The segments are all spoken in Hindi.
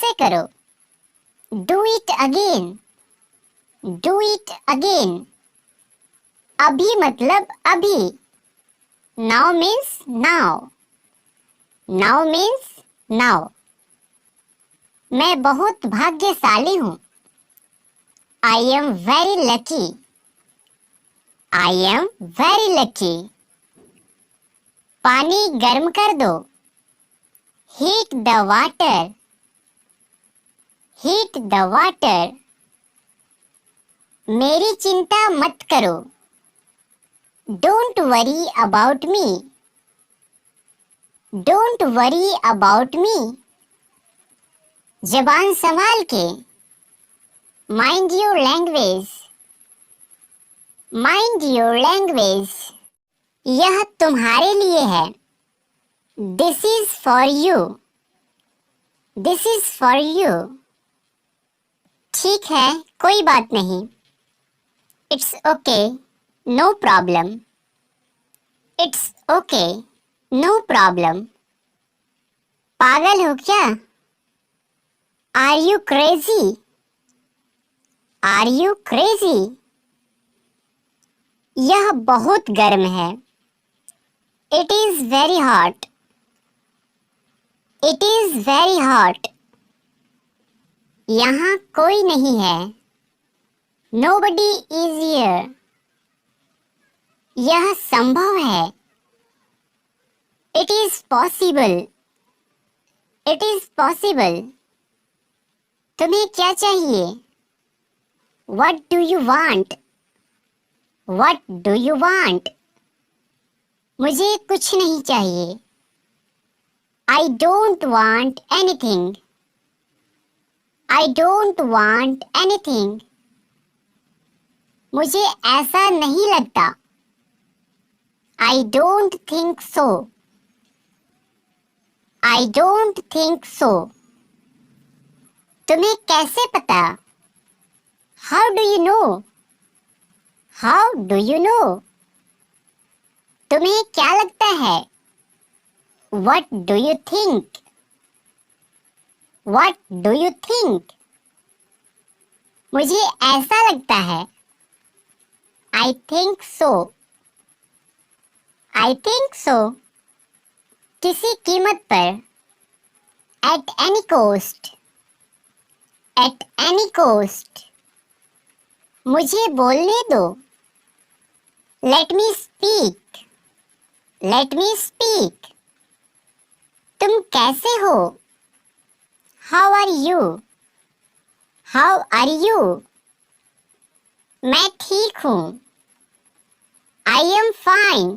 से करो। Do it again, do it again. अभी मतलब अभी। Now means now, now means now. मैं बहुत भाग्यशाली हूँ। I am very lucky, I am very lucky. पानी गर्म कर दो। Heat the water, heat the water. मेरी चिंता मत करो। Don't worry about me, don't worry about me. जबान संभाल के। Mind your language, mind your language. यह तुम्हारे लिए है। This is for you, this is for you. ठीक है, कोई बात नहीं। It's okay, no problem, it's okay, no problem. पागल हो क्या? Are you crazy, are you crazy. यह बहुत गर्म है। It is very hot, it is very hot. यहाँ कोई नहीं है। Nobody is here. यह संभव है। It is possible, it is possible. तुम्हें क्या चाहिए? What do you want, what do you want. मुझे कुछ नहीं चाहिए। I don't want anything, I don't want anything. मुझे ऐसा नहीं लगता। I don't think so, I don't think so. तुम्हें कैसे पता? How do you know, how do you know. तुम्हें क्या लगता है? What do you think, what do you think। मुझे ऐसा लगता है। I think so, I think so। किसी कीमत पर। At any cost, at any cost। मुझे बोलने दो। Let me speak, let me speak। तुम कैसे हो? How are you, how are you। मैं ठीक हूँ। I am fine,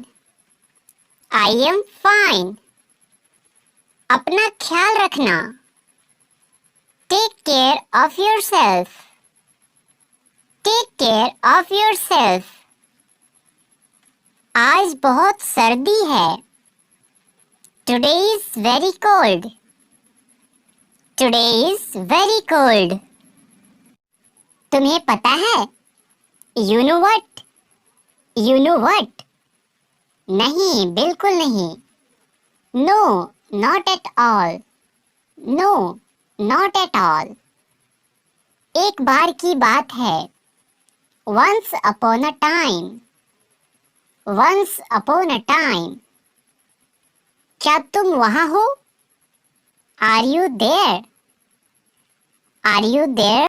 I am fine। अपना ख्याल रखना। Take care of yourself, take care of yourself। आज बहुत सर्दी है। Today is very cold, today is very cold। तुम्हें पता है? You know what, you know what। नहीं, बिल्कुल नहीं। No, not at all, no, not at all। एक बार की बात है। Once upon a time, once upon a time। क्या तुम वहाँ हो? Are you there, are you there।